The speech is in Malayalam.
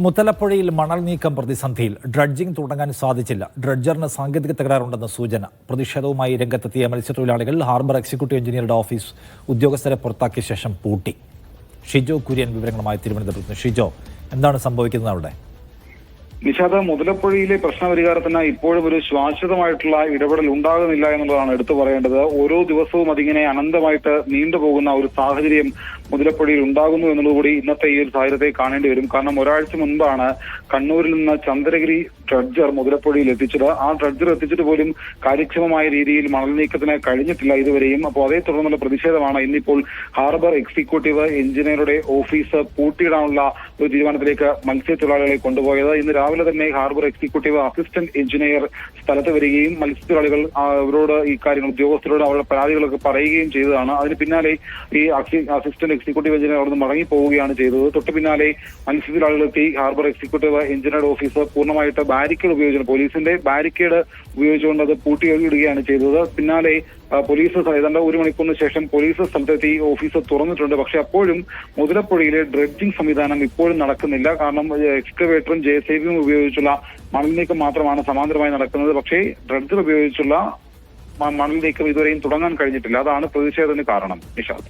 മുത്തലപ്പുഴയിൽ മണൽ നീക്കം പ്രതിസന്ധിയിൽ. ഡ്രഡ്ജിംഗ് തുടങ്ങാൻ സാധിച്ചില്ല. ഡ്രഡ്ജറിന് സാങ്കേതിക തകരാറുണ്ടെന്ന് സൂചന. പ്രതിഷേധവുമായി രംഗത്തെത്തിയ മത്സ്യത്തൊഴിലാളികൾ ഹാർബർ എക്സിക്യൂട്ടീവ് എഞ്ചിനീയറുടെ ഓഫീസ് ഉദ്യോഗസ്ഥരെ പുറത്താക്കിയ ശേഷം പൂട്ടി. ഷിജോ കുര്യൻ വിവരങ്ങളുമായി തിരുവനന്തപുരത്ത്. ഷിജോ, എന്താണ് സംഭവിക്കുന്നത് അവിടെ? നിഷാദ്, മുതലപ്പുഴയിലെ പ്രശ്നപരിഹാരത്തിന് ഇപ്പോഴും ഒരു ശാശ്വതമായിട്ടുള്ള ഇടപെടൽ ഉണ്ടാകുന്നില്ല എന്നുള്ളതാണ് എടുത്തു പറയേണ്ടത്. ഓരോ ദിവസവും അതിങ്ങനെ അനന്തമായിട്ട് നീണ്ടുപോകുന്ന ഒരു സാഹചര്യം മുതലപ്പുഴയിൽ ഉണ്ടാകുന്നു എന്നുള്ളതുകൂടി ഇന്നത്തെ ഈ ഒരു സാഹചര്യത്തെ കാണേണ്ടി വരും. കാരണം ഒരാഴ്ച മുൻപാണ് കണ്ണൂരിൽ നിന്ന് ചന്ദ്രഗിരി ഡ്രഡ്ജർ മുതലപ്പുഴയിൽ എത്തിച്ചത്. ആ ഡ്രഡ്ജർ എത്തിച്ചിട്ട് പോലും കാര്യക്ഷമമായ രീതിയിൽ മണൽ നീക്കത്തിന് കഴിഞ്ഞിട്ടില്ല ഇതുവരെയും. അപ്പോൾ അതേ തുടർന്നുള്ള പ്രതിഷേധമാണ് ഇന്നിപ്പോൾ ഹാർബർ എക്സിക്യൂട്ടീവ് എഞ്ചിനീയറുടെ ഓഫീസ് പൂട്ടിയിടാനുള്ള ഒരു തീരുമാനത്തിലേക്ക് മത്സ്യത്തൊഴിലാളികളെ കൊണ്ടുപോയത്. ഇന്ന് രാവിലെ തന്നെ ഹാർബർ എക്സിക്യൂട്ടീവ് അസിസ്റ്റന്റ് എഞ്ചിനീയർ സ്ഥലത്ത് വരികയും മത്സ്യത്തൊഴിലാളികൾ അവരോട് ഈ കാര്യങ്ങൾ ഉദ്യോഗസ്ഥരോട് അവരുടെ പരാതികളൊക്കെ പറയുകയും ചെയ്തതാണ്. അതിന് പിന്നാലെ ഈ അസിസ്റ്റന്റ് എക്സിക്യൂട്ടീവ് എഞ്ചിനീയർ അവിടെ നിന്ന് മടങ്ങിപ്പോവുകയാണ് ചെയ്തത്. തൊട്ട് പിന്നാലെ മത്സ്യത്തൊഴിലാളികളെത്തി ഹാർബർ എക്സിക്യൂട്ടീവ് എഞ്ചിനീയറുടെ ഓഫീസ് പൂർണ്ണമായിട്ട് ബാരിക്കേഡ് ഉപയോഗിച്ചു, പോലീസിന്റെ ബാരിക്കേഡ് ഉപയോഗിച്ചുകൊണ്ട് അത് പൂട്ടിയിടുകയാണ് ചെയ്തത്. പിന്നാലെ പോലീസ് ഏതാണ്ട് ഒരു മണിക്കൂറിന് ശേഷം പോലീസ് സ്ഥലത്തെത്തി ഓഫീസ് തുറന്നിട്ടുണ്ട്. പക്ഷെ അപ്പോഴും മുതലപ്പുഴയിലെ ഡ്രഡ്ജിംഗ് സംവിധാനം ഇപ്പോഴും നടക്കുന്നില്ല. കാരണം എക്സ്കവേറ്ററും JCB ഉപയോഗിച്ചുള്ള മണൽ നീക്കം മാത്രമാണ് സമാന്തരമായി നടക്കുന്നത്. പക്ഷേ ഡ്രഡ്ജർ ഉപയോഗിച്ചുള്ള മണൽ നീക്കം ഇതുവരെയും തുടങ്ങാൻ കഴിഞ്ഞിട്ടില്ല. അതാണ് പ്രതിഷേധത്തിന് കാരണം. നിഷാദ്.